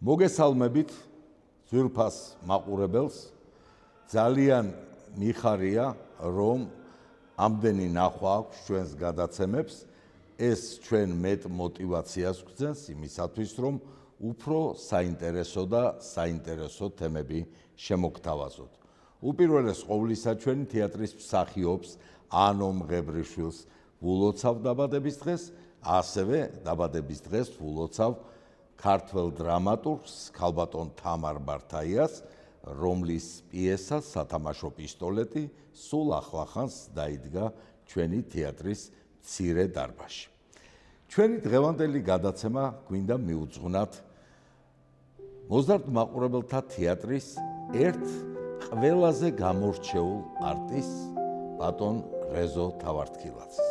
მოგესალმებით ძვირფას მაყურებელს ძალიან მიხარია რომ ამდენი ნახვა აქვს ჩვენს გადაცემებს ეს ჩვენ მეტ мотивაციას გვძენს იმისათვის რომ უფრო საინტერესო და საინტერესო თემები შემოგთავაზოთ. უპირველეს ყოვლისა ჩვენი თეატრის მსახიობს ანო მღებრიშვილს ვულოცავ დაბადების დღეს, ასევე დაბადების დღეს ვულოცავ ქართველ დრამატურგს ქალბატონ თამარ ბართაიას, რომლის პიესა სათამაშო პისტოლეტი სულ ახლახანს დაიდგა ჩვენი თეატრის მცირე დარბაზში. ჩვენი დღევანდელი გადაცემა გვინდა მიუძღვნათ მოზარდ მაყურებელთა თეატრის ერთ ყველაზე გამორჩეულ არტისტს ბატონ რეზო თავართქილაძეს.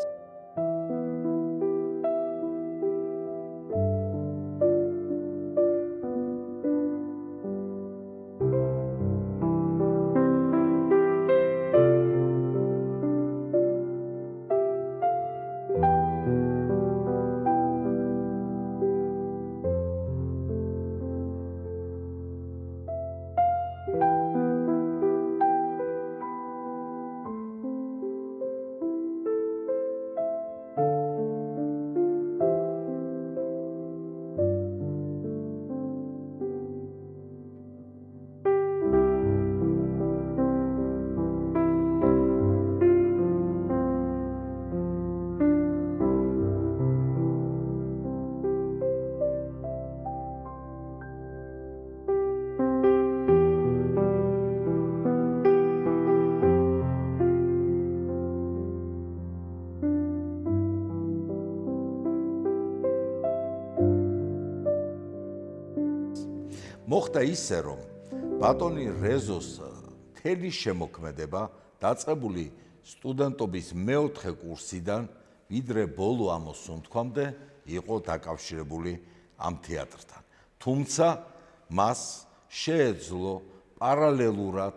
მოხდა ისე, რომ ბატონი რეზოს მთელი შემოქმედება დაწყებული სტუდენტობის მეოთხე კურსიდან ვიდრე ბოლო ამოსუნთქვამდე იყო დაკავშირებული ამ თეატრთან. თუმცა მას შეეძლო პარალელურად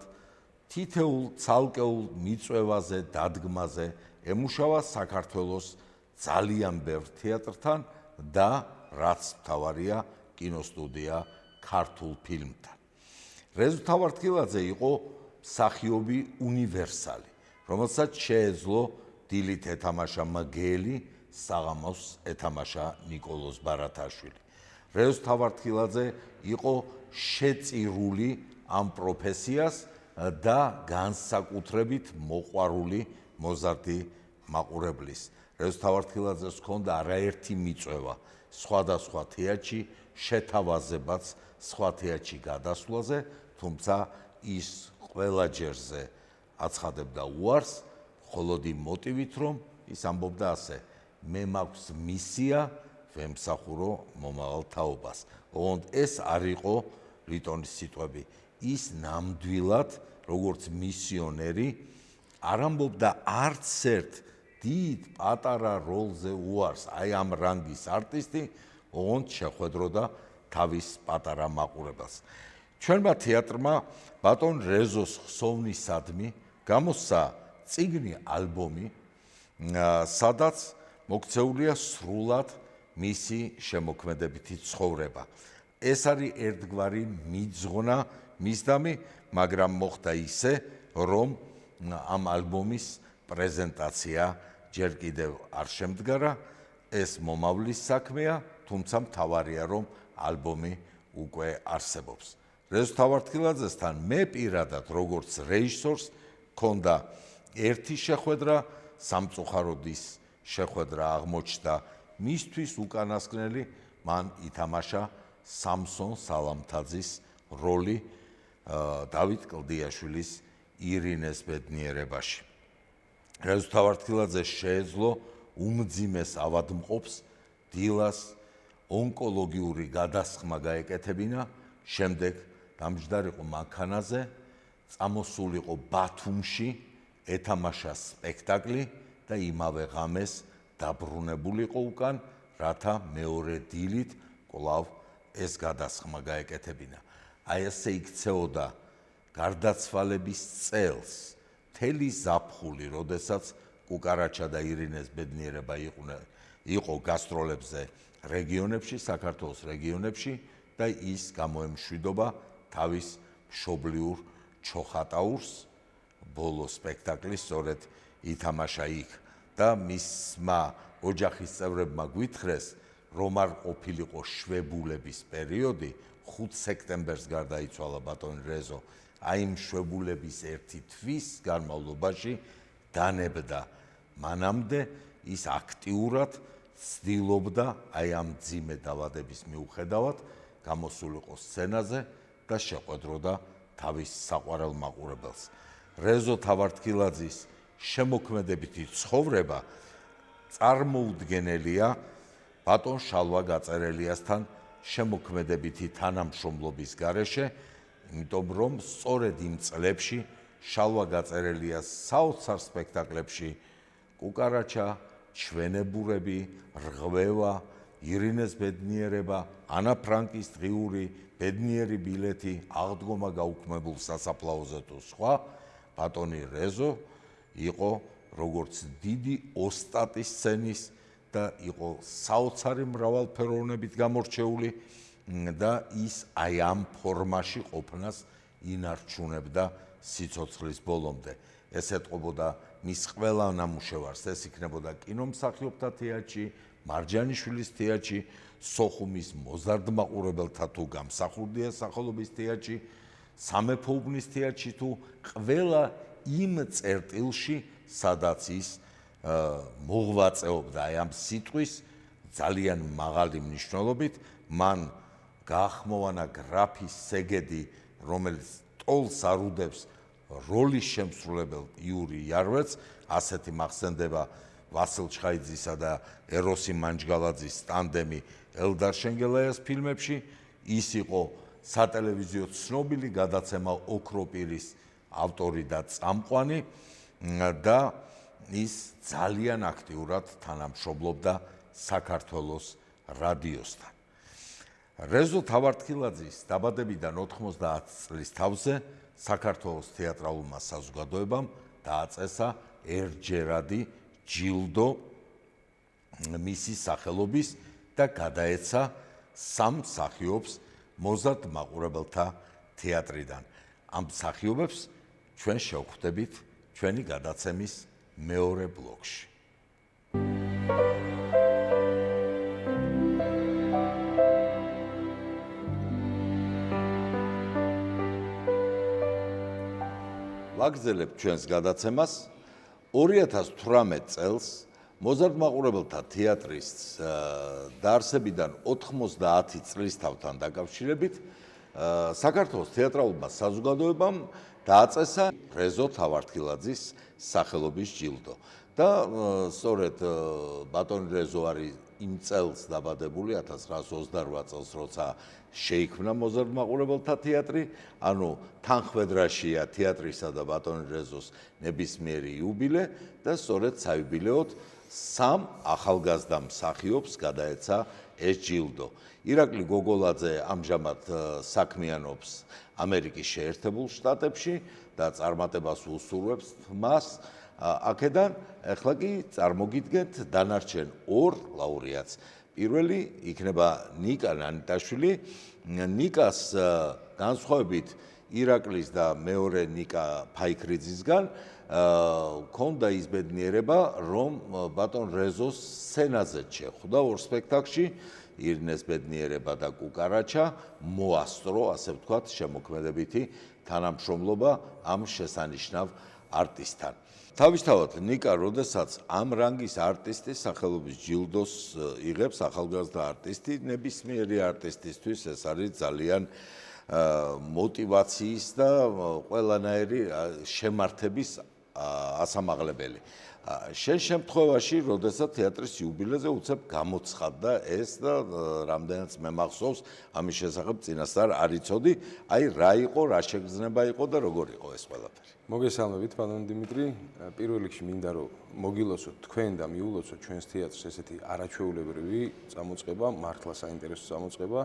თითოეულ ცალკეულ მიწვევაზე, დადგმაზე ემუშავა საქართველოს ძალიან ბევრ თეატრთან და რაც მთავარია კინოსტუდია ქართულ ფილმთან. რეზო თავართქილაძე იყო მსახიობი უნივერსალი, რომელსაც შეეძლო დილით ეთამაშა მგელი, საღამოს ეთამაშა ნიკოლოზ ბარათაშვილი. რეზო თავართქილაძე იყო შეწირული ამ პროფესიას და განსაკუთრებით მოყვარული მოზარდი მაყურებლის. რეზო თავართქილაძეს ჰქონდა არაერთი მიწვევა სხვადასხვა თეატრში შეთავაზებაც სხვა თეატრში გადასვლაზე, თუმცა ის ყველა ჯერზე აცხადებდა უარს, მხოლოდ იმ მოტივით, რომ ის ამბობდა ასე: მე მაქვს მისია ვემსახურო მომავალ თაობას. ოღონდ ეს არ იყო ლიტონის სიტყვები. ის ნამდვილად, როგორც მისიონერი, არ ამბობდა არც ერთ დიდ პატარა როლზე უარს, აი ამ რანგის არტისტი, ოღონდ შეხვედროდა თავის პატარა მაყურებელს. ჩვენმა თეატრმა ბატონ რეზოს ხსოვნისადმი გამოსცა წიგნი ალბომი, სადაც მოქცეულია სრულად მისი შემოქმედებითი ცხოვრება. ეს არის ერთგვარი მიძღვნა მისდამი, მაგრამ მოხდა ისე, რომ ამ ალბომის პრეზენტაცია ჯერ კიდევ არ შემდგარა, ეს მომავლის საქმეა, თუმცა მთავარია, რომ ალბომი უკვე არსებობს. რეზო თავართქილაძესთან მე პირადად როგორც რეჟისორს მქონდა ერთი შეხვედრა, სამწუხაროდის შეხვედრა აღმოჩნდა მისთვის უკანასკნელი, მან ითამაშა სამსონ სალამთაძის როლი დავით კლდიაშვილის ირინეს ბედნიერებაში. რეზო თავართქილაძეს შეეძლო უმძიმეს ავადმყოფს დილას ონკოლოგიური გადასხმა გაეკეთებინა, შემდეგ დამჯდარიყო მანქანაზე, წამოსულიყო ბათუმში, ეთამაშა სპექტაკლი და იმავე ღამეს დაბრუნებულიყო უკან, რათა მეორე დილით კვლავ ეს გადასხმა გაეკეთებინა. აი ესე იქცეოდა გარდაცვალების წელს, მთელი ზაფხული, როდესაც კუკარაჩა და ირინეს ბედნიერება იყო გასტროლებზე რეგიონებში, საქართველოს რეგიონებში, და ის გამოემშვიდობა თავის მშობლიურ ჩოხატაურს. ბოლო სპექტაკლი სწორედ ითამაშა იქ და მისმა ოჯახის წევრებმა გვითხრეს, რომ არ ყოფილიყო შვებულების პერიოდი, 5 სექტემბერს გარდაიცვალა ბატონი რეზო. აი იმ შვებულების ერთი თვის განმავლობაში დანებდა. მანამდე ის აქტიურად ცდილობდა აი ამ მძიმე დაავადების მიუხედავად გამოსულიყო სცენაზე და შეყვედროდა თავის საყვარელ მაყურებელს. რეზო თავართქილაძის შემოქმედებითი ცხოვრება წარმოუდგენელია ბატონ შალვა გაწერელიასთან შემოქმედებითი თანამშრომლობის გარეშე, იმიტომ რომ სწორედ იმ წლებში შალვა გაწერელიას საოცარ სპექტაკლებში კუკარაჩა, ჩვენებურები, რღვევა, ირინეს ბედნიერება, ანა ფრანკის დღიური, ბედნიერი ბილეთი, აღდგომა გაუქმებულ სასაფლაოზე თუ სხვა, ბატონი რეზო იყო როგორც დიდი ოსტატი სცენის და იყო საოცარი მრავალფეროვნებით გამორჩეული და ის აი ამ ფორმაში ყოფნას ინარჩუნებდა სიცოცხლის ბოლომდე. ეს ეტყობოდა მის ყველა ნამუშევარს, ეს იქნებოდა კინომსახიობთა თეატრში, მარჯანიშვილის თეატრში, სოხუმის მოზარდ მაყურებელთა თუ გამსახურდია სახელობის თეატრში, სამეფოუბნის თეატრში თუ ყველა იმ წერტილში, სადაც ის მოღვაწეობდა აი ამ სიტყვის ძალიან მაღალი მნიშვნელობით, მან გაახმოვანა გრაფი სეგედი, რომელიც ტოლს არუდებს როლის შემსრულებელ იური იარვეც, ასეთი მახსენდება ვასილ ჩხაიძისა და ეროსი მანჯგალაძის ტანდემი ელდარ შენგელაიას ფილმებში. ის იყო სატელევიზიო ცნობილი გადაცემა ოქროპირის ავტორი და წამყვანი და ის ძალიან აქტიურად თანამშრომლობდა საქართველოს რადიოსთან. რეზო თავართქილაძის დაბადებიდან 90 წლის თავზე საქართველოს თეატრალურმა საზოგადოებამ დააწესა ერთჯერადი ჯილდო მისი სახელობის და გადაეცა 3 მსახიობს მოზარდ მაყურებელთა თეატრიდან. ამ მსახიობებს ჩვენ შევხვდებით ჩვენი გადაცემის მეორე ბლოკში. ვაგრძელებთ ჩვენს გადაცემას. 2018 წელს მოზარდ მაყურებელთა თეატრის დაარსებიდან 90 წლის თავთან დაკავშირებით საქართველოს თეატრალურმა საზოგადოებამ დააწესა რეზო თავართქილაძის სახელობის ჯილდო. და სწორედ ბატონი რეზო არის იმ წელს დაბადებული 1928 წელს, როცა შეიქმნა მოზარდ მაყურებელთა თეატრი, ანუ თანხმედრაშია თეატრისა და ბატონი რეზოს ნებისმიერი იუბილე და სწორედ საიუბილეოდ 3 ახალგაზრდა მსახიობს გადაეცა ეს ჯილდო. ირაკლი გოგოლაძე ამჟამად საქმიანობს ამერიკის შეერთებულ შტატებში და წარმატებას უსურვებს მას. აქედან ახლა კი წარმოგიდგენთ დანარჩენ 2 ლაურეატს. პირველი იქნება ნიკა ნანიტაშვილი. ნიკას განსხვავებით ირაკლის და მეორე ნიკა ფაიქრიძისგან ქონდა ის ბედნიერება, რომ ბატონ რეზოს სცენაზე შეხვდა 2 სპექტაკლში, ირინეს ბედნიერება და კუკარაჩა, მოასწრო, ასე ვთქვათ, შემოქმედებითი თანამშრომლობა ამ შესანიშნავ არტისტთან. თავისთავად ნიკა, როდესაც ამ რანგის არტისტის სახელობის ჯილდოს იღებს, ახალგაზრდა არტისტი, ნებისმიერი არტისტისთვის ეს არის ძალიან მოტივაციის და ყველანაირი შემართების ასამაღლებელი. შენ შემთხვევაში, როდესაც თეატრის იუბილეზე უცებ გამოცხადდა ეს და რამდენიც მე მახსოვს, ამის შესახებ წინასწარ არ იცოდი, აი რა იყო, რა შეგრძნება იყო და როგორ იყო ეს ყველაფერი. მოგესალმებით, ბატონო დიმიტრი. პირველ რიგში მინდა რომ მოგილოცოთ თქვენ და მიულოცოთ ჩვენს თეატრს ესეთი არაჩვეულებრივი წამოწყება, მართლა საინტერესო წამოწყება,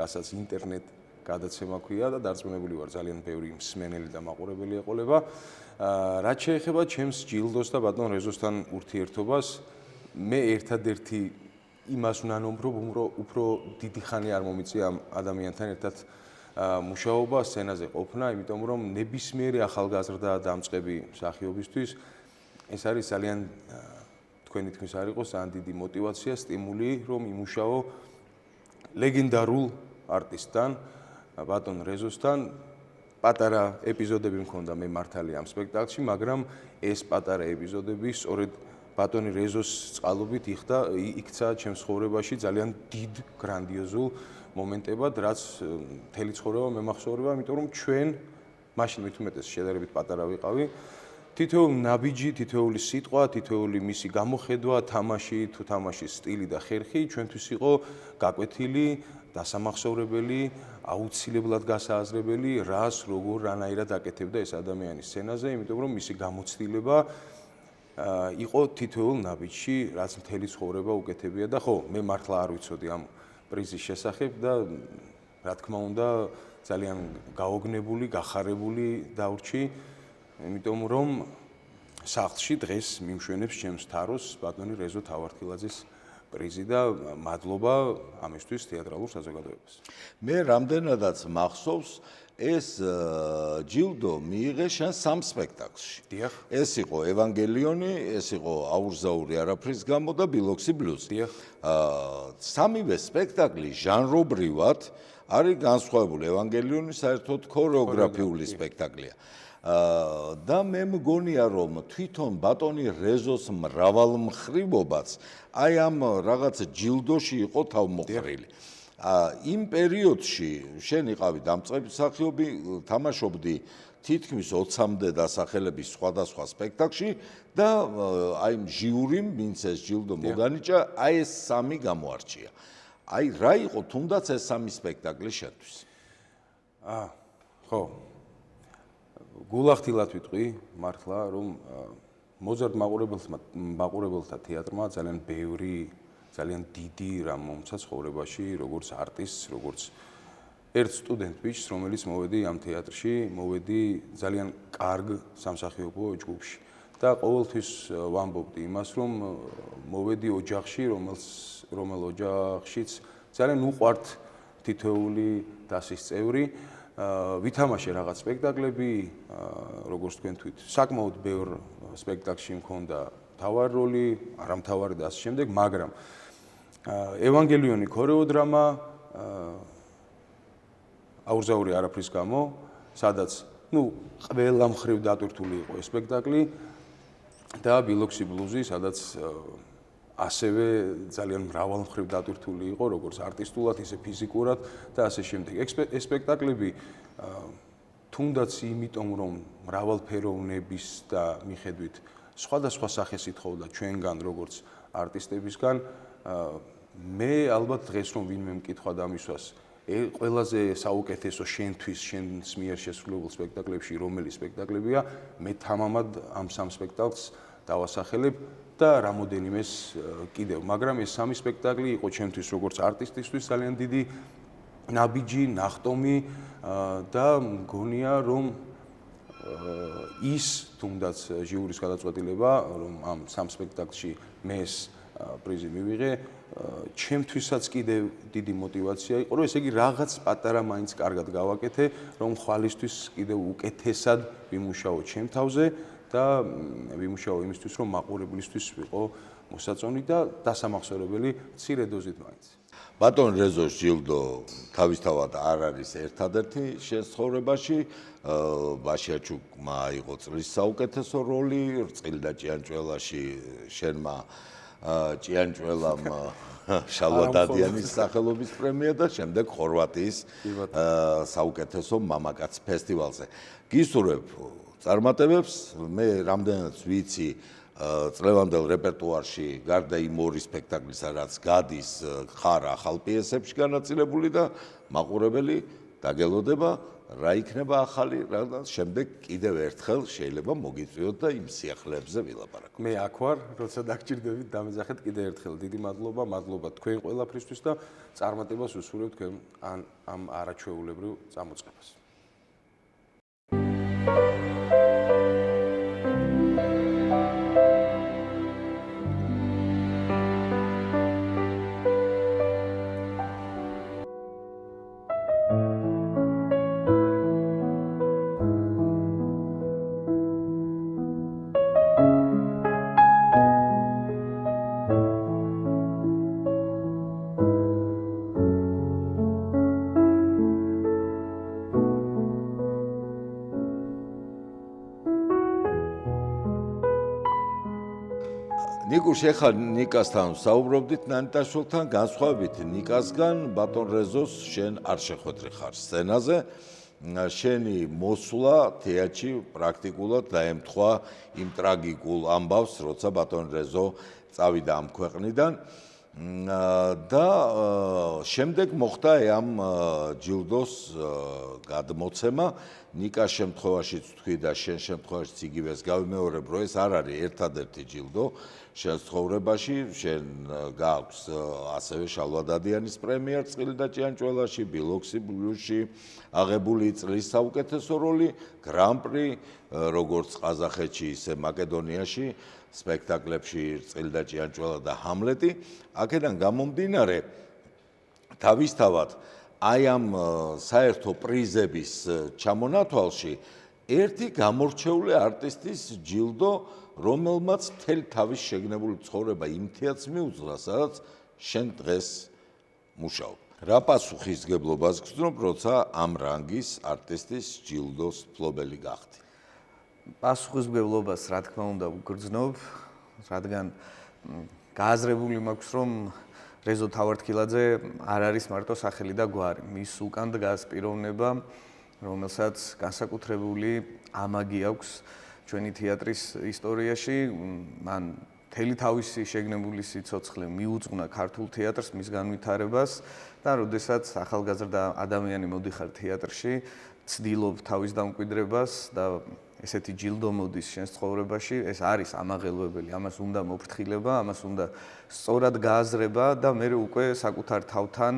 რასაც ინტერნეტ გადაცემა ქვია და დარწმუნებული ვარ ძალიან ბევრი მსმენელი და მაყურებელი ეყოლება. რაც შეეხება ჩემს ჯილდოს და ბატონ რეზოსთან ურთიერთობას, მე ერთადერთი იმას უნდა უფრო დიდი ხანი არ მომიწია ამ ადამიანთან ერთად მუშაობა, სცენაზე ყოფნა, იმიტომ რომ ნებისმიერი ახალგაზრდა დამწყები მსახიობისთვის ეს არის ძალიან თქვენი თქმის არ იყოს ძალიან დიდი мотиваცია, სტიმული, რომ იმუშაო ლეგენდარულ არტისტთან, ბატონ რეზოსთან. პატარა ეპიზოდები მქონდა მე მართალი ამ სპექტაკლში, მაგრამ ეს პატარა ეპიზოდები სწორედ ბატონი რეზოს წყალობით იქცა ჩემს ცხოვრებაში ძალიან დიდ გრანდიოზულ მომენტებად, რაც მთელი ცხოვრება მემახსოვრება, იმიტომ რომ ჩვენ მაშინ მით უმეტეს შედარებით პატარა ვიყავი. თითოეული ნაბიჯი, თითოეული სიტყვა, თითოეული მისი გამოხედვა, თამაში თუ თამაშის სტილი და ხერხი ჩვენთვის იყო გაკვეთილი, დასამახსოვრებელი, აუცილებლად გასააზრებელი, რას როგორ რანაირად აკეთებდა ეს ადამიანი სცენაზე, იმიტომ რომ მისი გამოცდილება იყო თითოეულ ნაბიჯში, რაც მთელი ცხოვრება უკეთებია და ხო, მე მართლა არ ვიცოდი ამ პრიზის შესახებ და რა თქმა უნდა ძალიან გაოგნებული, გახარებული დავრჩი, იმიტომ რომ სახლში დღეს მიმშვენებს ჩემს თაროს ბატონი რეზო თავართილაძის პრიზი და მადლობა ამისთვის თეატრალურ საზოგადოებას. მე რამდენადაც მახსოვს ეს ჯილდო მიიღე შენ სამ სპექტაკლში. დიახ. ეს იყო ევანგელიონი, ეს იყო აურზაური არაფრის გამო და ბილოქსი ბლუზი. დიახ. სამივე სპექტაკლი ჟანრობრივად არის განსხვავებული. ევანგელიონი საერთოდ ქორეოგრაფიული სპექტაკლია. და მე მგონია რომ თვითონ ბატონი რეზოს მრავალმხრივობაც აი ამ რაღაც ჯილდოში იყო თავმოყრილი. იმ პერიოდში შენ იყავი დამწყები მსახიობი, თამაშობდი თითქმის 20-მდე დასახელების სხვადასხვა სპექტაკლში და აი ჟიურიმ ვინც ეს ჯილდო მოგანიჭა, აი ეს სამი გამოარჩია. აი რა იყო თუნდაც ეს სამი სპექტაკლი შენთვის? ხო. გულახდილად ვიტყვი, მართლა, რომ მოზარდ მაყურებელთა თეატრმა ძალიან ბევრი, ძალიან დიდი რამ მომცა ცხოვრებაში, როგორც არტისტს, როგორც ერთ სტუდენტ ბიჭს, რომელიც მოვედი ამ თეატრში, მოვედი ძალიან კარგ სამსახიობო ჯგუფში. და ყოველთვის ვამბობდი იმას, რომ მოვედი ოჯახში, რომელ ოჯახშიც ძალიან უყვართ თითოეული დასის წევრი. ვითამაშე რაღაც სპექტაკლები, როგორც თქვენ თქვით, საკმაოდ ბევრ სპექტაკლში მქონდა მთავარი როლი, არამთავარი და ასე შემდეგ, მაგრამ ევანგელიონი ქორეოდრამა აურზაური არაფრის გამო, სადაც, ყველა მხრივ დატვირთული იყო ეს სპექტაკლი და ბილოქსი ბლუზი, სადაც ასევე ძალიან მრავალ მხრივ დატვირთული იყო, როგორც არტისტულად, ისე ფიზიკურად და ასე შემდეგ. ეს სპექტაკლები თუნდაც იმიტომ, რომ მრავალფეროვნების და მიხედვით სხვადასხვა სახეს ითხოვდა ჩვენგან, როგორც არტისტებისგან, მე ალბათ დღეს რომ ვინმე მკითხვა დამისვას, ყველაზე საუკეთესო შენთვის, შენს მიერ შესრულებულ სპექტაკლებში რომელი სპექტაკლებია, მე თამამად ამ სამ სპექტაკლს დავასახელებ და რამოდენიმეს კიდევ, მაგრამ ეს სამი სპექტაკლი იყო ჩემთვის როგორც არტისტისთვის ძალიან დიდი ნაბიჯი, ნახტომი და მგონია რომ ის თუნდაც ჟიურის გადაწყვეტილება, რომ ამ სამ სპექტაკლში მე ეს პრიზი მივიღე, ჩემთვისაც კიდევ დიდი мотиваცია იყო, რომ ესე იგი რაღაც პატარა მაინც კარგად გავაკეთე, რომ ხვალისთვის კიდევ უკეთესად ვიმუშაო ჩემ თავზე და ვიმუშაო იმისთვის, რომ მაყურებლისთვის ვიყო მოსაწონი და დასამახსოვრებელი მცირე დოზით მაინც. ბატონ რეზოს ჯილდო თავისთავად არ არის ერთადერთი შენს ცხოვრებაში. ბაშიაჩუკმა აიღო წლის საუკეთესო როლი, რწყილი და ჭიანჭველაში შენმა ჭიანჭველამ შალვა დადიანის სახელობის პრემია და შემდეგ ხორვატიის საუკეთესო მამაკაც ფესტივალზე. გისურვებ წარმატებებს, მე რამდენადაც ვიცი წლევანდელ რეპერტუარში გარდა იმ ორი სპექტაკლისა, რაც გადის, ხარ ახალ პიესებში განაწილებული და მაყურებელი დაგელოდება, რა იქნება ახალი, რადგან შემდეგ კიდევ ერთხელ შეიძლება მოგიწვიოთ და იმ სიახლეებზე ვილაპარაკოთ. მე აქ ვარ, როცა დაგჭირდებით დამეძახეთ კიდევ ერთხელ დიდი მადლობა თქვენ ყველაფრისთვის და წარმატებას ვუსურვებ თქვენ ამ არაჩვეულებრივ წამოწყებას. ნიკუშ ეხლა ნიკასთან საუბრობდით ნანიტაშვილთან განსხვავებით ნიკასგან ბატონ რეზოს შენ არ შეხვედრი ხარ სცენაზე შენი მოსვლა თეატრში პრაქტიკულად დაემთხვა იმ ტრაგიკულ ამბავს როცა ბატონ რეზო წავიდა ამ ქვეყნიდან და შემდეგ მოხდა ამ ჯილდოს გადმოცემა ნიკას შემთხვევაშიც თქვი და შენ შემთხვევაშიც იგივეს გავიმეორებ რომ ეს არ არის ერთადერთი ჯილდო შენ ცხოვრებაში შენ გაქვს ასევე შალვადადიანის პრემია წყილი და ჭიანჭველაში ბილოქსი ბლუში აღებული წლის საუკეთესო როლი გრან-პრი როგორც ყაზახეთში ისე მაკედონიაში სპექტაკლებში წილი და ჭიანჭველა და ჰამლეტი აქედან გამომდინარე თავისთავად აი ამ საერთო პრიზების ჩამონათვალში ერთი გამორჩეული არტისტის ჯილდო რომელმაც მთელი თავის შეგნებული ცხოვრება იმ თეატრს მიუძღვა სადაც შენ დღეს მუშაობ რა პასუხისგებლობას გრძნობ როცა ამ რანგის არტისტის ჯილდოს მფლობელი გახდი პასუხისმგებლობას რა თქმა უნდა ვგრძნობ, რადგან გააზრებული მაქვს რომ რეზო თავართქილაძე არ არის მარტო სახელი და გვარი. მის უკან დგას პიროვნება, რომელსაც განსაკუთრებული ამაგი აქვს ჩვენი თეატრის ისტორიაში. მან მთელი თავისი შეგნებული სიცოცხლე მიუძღვნა ქართულ თეატრს, მის განვითარებას და როდესაც ახალგაზრდა ადამიანი მოდიხარ თეატრში, ცდილობ თავის დამკვიდრებას და ესეთი ჯილდო მოდის შენს ცხოვრებაში, ეს არის ამაღელვებელი, ამას უნდა მოფრთხილება, ამას უნდა სწორად გააზრება და მე უკვე საკუთარ თავთან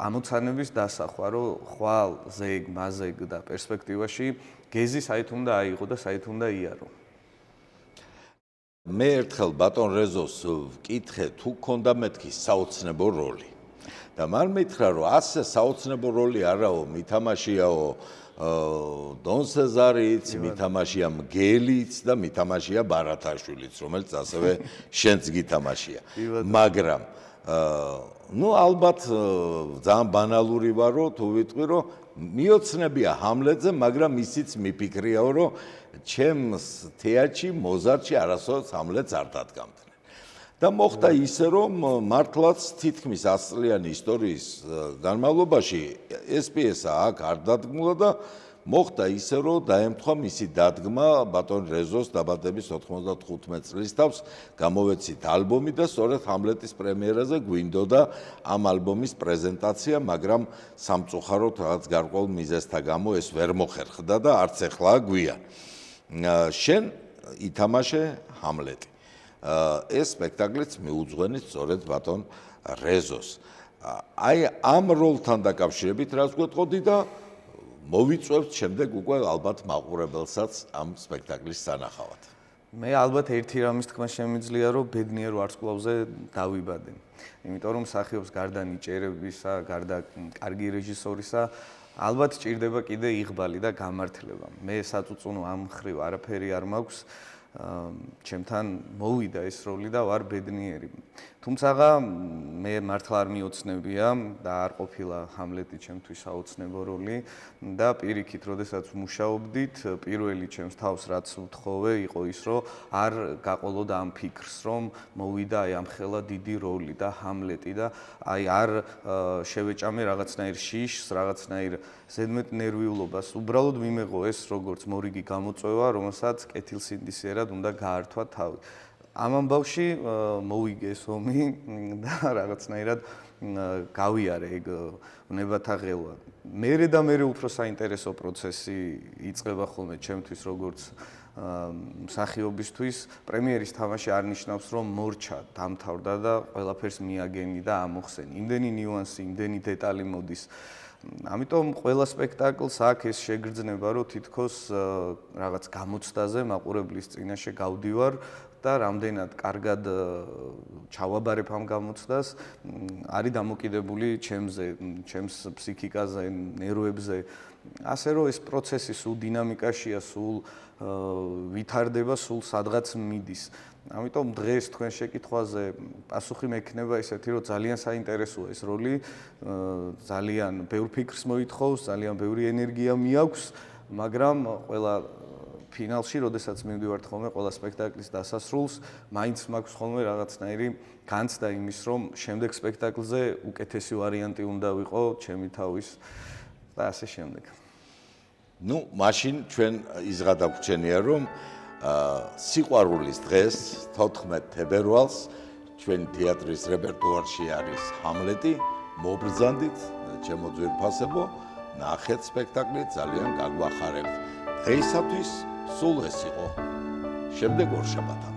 ამოცანების დასახვა, რომ ხვალ ზეგ, მაზეგ და პერსპექტივაში გეზი საით უნდა აიღო და საით უნდა იარო. მე ერთხელ ბატონ რეზოს ვკითხე თუ ქონდა მეთქი საოცნებო როლი. და მან მითხრა რომ ასე საოცნებო როლი არაო, მითამაშიაო დონ სეზარიც, მითამაშია მგელიც და მითამაშია ბარათაშვილიც, რომელიც ასევე შენც გითამაშია. მაგრამ ნუ ალბათ ძალიან ბანალური ვარო, თუ ვიტყვი რომ მიოცნებია ჰამლეტზე, მაგრამ ისიც მიფიქრიაო რომ ჩემს თეატრში მოზარდში არასოდეს ჰამლეტს არ დადგამდნენ. და მოხდა ისე რომ მართლაც თითქმის 100 წლიანი ისტორიის განმავლობაში ეს პიესა აქ არ დადგმულა და მოხდა ისე რომ დაემთხვა მისი დადგმა ბატონ რეზოს დაბადების 95 წლის თავს გამოვეცით ალბომი და სწორედ ჰამლეტის პრემიერაზე გვინდოდა ამ ალბომის პრეზენტაცია, მაგრამ სამწუხაროდ რაღაც გარკვეულ მიზეზთა გამო ეს ვერ მოხერხდა და არც ეხლა გვიან. შენ ითამაშე ჰამლეტი. ეს სპექტაკლიც მიუძღვენით სწორედ ბატონ რეზოს. აი ამ როლთან დაკავშირებით რას გვეტყოდი და მოვიწვევთ შემდეგ უკვე ალბათ მაყურებელსაც ამ სპექტაკლის სანახავად. მე ალბათ ერთი რამის თქმა შემიძლია რომ ბედნიერ ვარსკვლავზე დავიბადე. იმიტომ რომ მსახიობს გარდა ნიჭიერებისა, გარდა კარგი რეჟისორისა ალბათ ჭირდება კიდე იღბალი და გამართლება. მე საწუწუნო ამ ხრივ არაფერი არ მაქვს. ჩემთან მოვიდა ეს როლი და ვარ ბედნიერი. თუმცა მე მართლა არ მიოცნებია და არ ყოფილა ჰამლეტი ჩემთვის საოცნებო როლი და პირიქით, როდესაც მუშაობდით, პირველი ჩემს თავს რაც ვთხოვე იყო ის, რომ არ გაყოლოდა ამ ფიქრს, რომ მოვიდა აი ამ ხელა დიდი როლი და ჰამლეტი და აი არ შევეჭამე რაღაცნაირ შიშს, რაღაცნაირ ზედმეტ ნერვიულობას. უბრალოდ მიმეღო ეს როგორც მორიგი გამოწვევა, რომელსაც კეთილსინდისიერად უნდა გაართვა თავი. ამ ამბავში მოვიგე ეს ომი და რაღაცნაირად გავიარე ეგ უნებათა ღელვა. მერე და მერე უფრო საინტერესო პროცესი იწყება ხოლმე ჩემთვის როგორც მსახიობისთვის. პრემიერის თამაში არ ნიშნავს რომ მორჩა დამთავრდა და ყველაფერს მიაგენი და ამოხსენი. იმდენი ნიუანსი, იმდენი დეტალი მოდის. ამიტომ ყველა სპექტაკლს აქვს ეს შეგრძნება, რომ თითქოს რაღაც გამოცდაზე მაყურებლის წინაშე გავდივარ და რამდენად კარგად ჩავაბარებ ამ გამოცდას, არის დამოკიდებული ჩემზე, ჩემს ფსიქიკაზე, ნერვებზე. ასე რომ ეს პროცესი სულ დინამიკაშია, სულ ვითარდება, სულ სადღაც მიდის. ამიტომ დღეს თქვენ შეკითხვაზე პასუხი მექნება ესეთი, რომ ძალიან საინტერესოა ეს როლი, ძალიან ბევრ ფიქრს მოითხოვს, ძალიან ბევრი ენერგია მიაქვს, მაგრამ ყველა ფინალში, როდესაც მივდივართ ხოლმე ყველა სპექტაკლის დასასრულს, მაინც მაქვს ხოლმე რაღაცნაირი განცდა იმის, რომ შემდეგ სპექტაკლზე უკეთესი ვარიანტი უნდა ვიყო ჩემი თავის და ასე შემდეგ. ნუ, მაშინ ჩვენ ის გადაგვჩენია, რომ სიყვარულის დღეს 14 თებერვალს ჩვენ თეატრის რეპერტუარში არის ჰამლეტი, მობრძანდით, ჩემო ძვირფასებო, ნახეთ სპექტაკლი, ძალიან გაგვახარებთ. დღეისათვის სულ ეს იყო. შემდეგ ორშაბათამდე